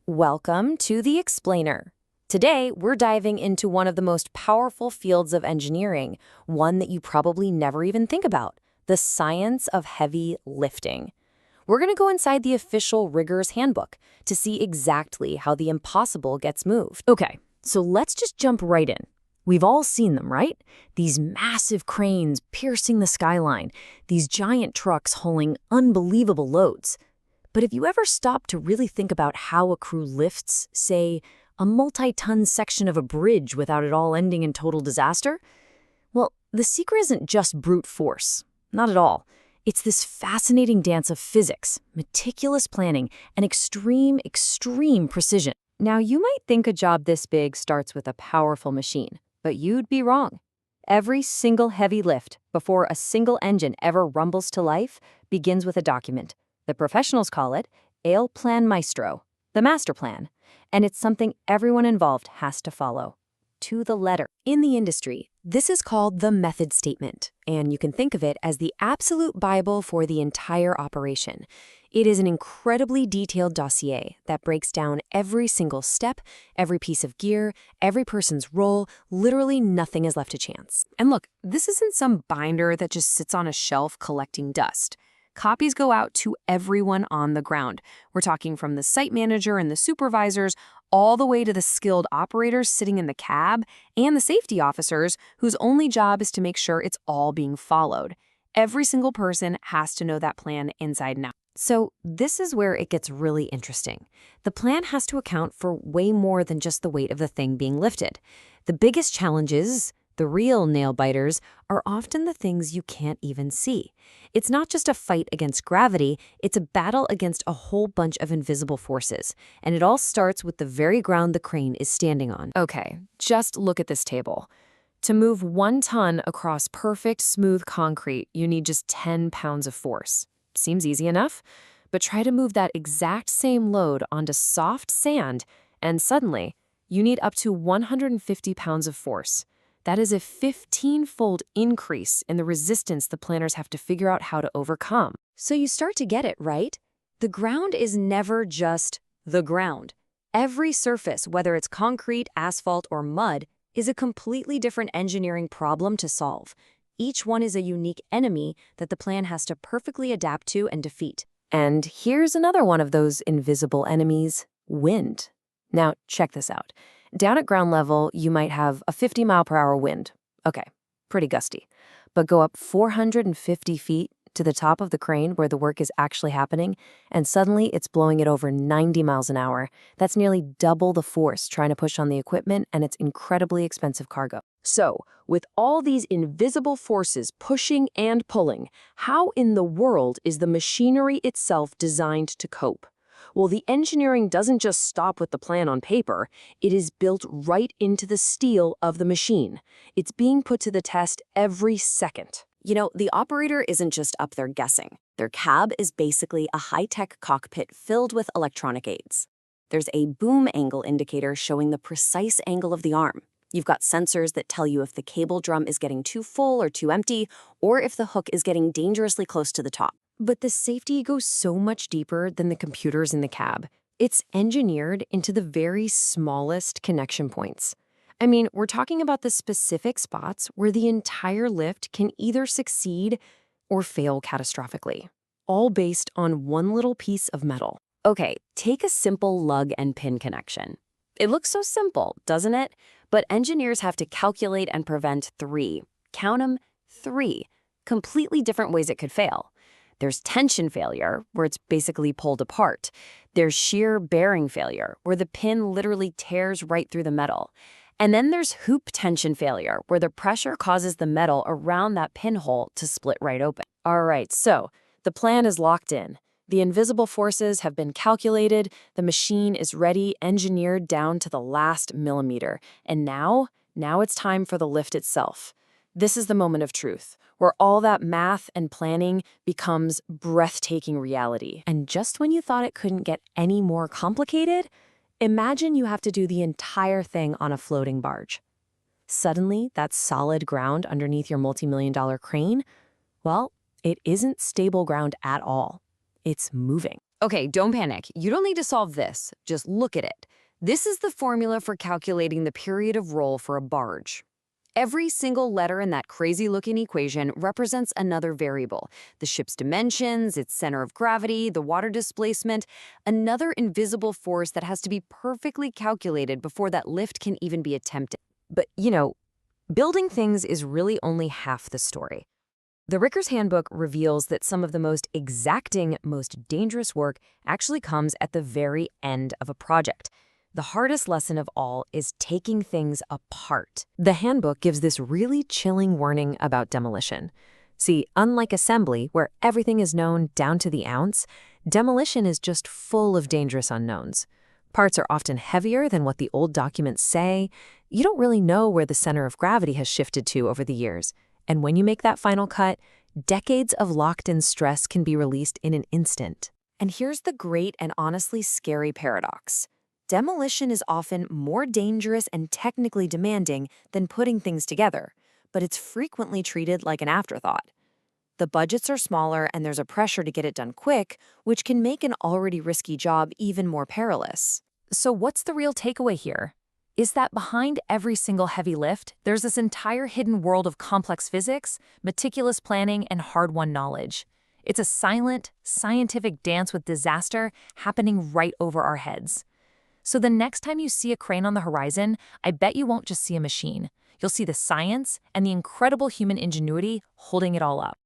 Welcome to The Explainer. Today, we're diving into one of the most powerful fields of engineering, one that you probably never even think about, the science of heavy lifting. We're going to go inside the official Riggers Handbook to see exactly how the impossible gets moved. Okay, so let's just jump right in. We've all seen them, right? These massive cranes piercing the skyline, these giant trucks hauling unbelievable loads. But have you ever stopped to really think about how a crew lifts, say, a multi-ton section of a bridge without it all ending in total disaster? Well, the secret isn't just brute force. Not at all. It's this fascinating dance of physics, meticulous planning, and extreme precision. Now, you might think a job this big starts with a powerful machine, but you'd be wrong. Every single heavy lift, before a single engine ever rumbles to life, begins with a document. The professionals call it Il Plan Maestro, the master plan, and it's something everyone involved has to follow, to the letter. In the industry, this is called the method statement, and you can think of it as the absolute Bible for the entire operation. It is an incredibly detailed dossier that breaks down every single step, every piece of gear, every person's role. Literally nothing is left to chance. And look, this isn't some binder that just sits on a shelf collecting dust. Copies go out to everyone on the ground. We're talking from the site manager and the supervisors, all the way to the skilled operators sitting in the cab, and the safety officers whose only job is to make sure it's all being followed. Every single person has to know that plan inside and out. So this is where it gets really interesting. The plan has to account for way more than just the weight of the thing being lifted. The biggest challenges, the real nail-biters, are often the things you can't even see. It's not just a fight against gravity, it's a battle against a whole bunch of invisible forces. And it all starts with the very ground the crane is standing on. Okay, just look at this table. To move 1 ton across perfect, smooth concrete, you need just 10 pounds of force. Seems easy enough, but try to move that exact same load onto soft sand, and suddenly, you need up to 150 pounds of force. That is a 15-fold increase in the resistance the planners have to figure out how to overcome. So you start to get it, right? The ground is never just the ground. Every surface, whether it's concrete, asphalt, or mud, is a completely different engineering problem to solve. Each one is a unique enemy that the plan has to perfectly adapt to and defeat. And here's another one of those invisible enemies, wind. Now, check this out. Down at ground level, you might have a 50-mile-per-hour wind. Okay, pretty gusty. But go up 450 feet to the top of the crane where the work is actually happening, and suddenly it's blowing at over 90 miles an hour. That's nearly double the force trying to push on the equipment, and it's incredibly expensive cargo. So, with all these invisible forces pushing and pulling, how in the world is the machinery itself designed to cope? Well, the engineering doesn't just stop with the plan on paper. It is built right into the steel of the machine. It's being put to the test every second. You know, the operator isn't just up there guessing. Their cab is basically a high-tech cockpit filled with electronic aids. There's a boom angle indicator showing the precise angle of the arm. You've got sensors that tell you if the cable drum is getting too full or too empty, or if the hook is getting dangerously close to the top. But the safety goes so much deeper than the computers in the cab. It's engineered into the very smallest connection points. I mean, we're talking about the specific spots where the entire lift can either succeed or fail catastrophically, all based on one little piece of metal. Okay, take a simple lug and pin connection. It looks so simple, doesn't it? But engineers have to calculate and prevent 3, count them, 3, completely different ways it could fail. There's tension failure, where it's basically pulled apart. There's shear bearing failure, where the pin literally tears right through the metal. And then there's hoop tension failure, where the pressure causes the metal around that pinhole to split right open. All right, so the plan is locked in. The invisible forces have been calculated, the machine is ready, engineered down to the last millimeter. And now it's time for the lift itself. This is the moment of truth, where all that math and planning becomes breathtaking reality. And just when you thought it couldn't get any more complicated, imagine you have to do the entire thing on a floating barge. Suddenly, that solid ground underneath your multi-million-dollar crane, well, it isn't stable ground at all. It's moving. Okay, don't panic. You don't need to solve this. Just look at it. This is the formula for calculating the period of roll for a barge. Every single letter in that crazy-looking equation represents another variable: the ship's dimensions, its center of gravity, the water displacement, another invisible force that has to be perfectly calculated before that lift can even be attempted. But, building things is really only half the story. The Ricker's Handbook reveals that some of the most exacting, most dangerous work actually comes at the very end of a project. The hardest lesson of all is taking things apart. The handbook gives this really chilling warning about demolition. See, unlike assembly, where everything is known down to the ounce, demolition is just full of dangerous unknowns. Parts are often heavier than what the old documents say. You don't really know where the center of gravity has shifted to over the years. And when you make that final cut, decades of locked-in stress can be released in an instant. And here's the great and honestly scary paradox. Demolition is often more dangerous and technically demanding than putting things together, but it's frequently treated like an afterthought. The budgets are smaller and there's a pressure to get it done quick, which can make an already risky job even more perilous. So what's the real takeaway here? Is that behind every single heavy lift, there's this entire hidden world of complex physics, meticulous planning, and hard-won knowledge. It's a silent, scientific dance with disaster happening right over our heads. So the next time you see a crane on the horizon, I bet you won't just see a machine. You'll see the science and the incredible human ingenuity holding it all up.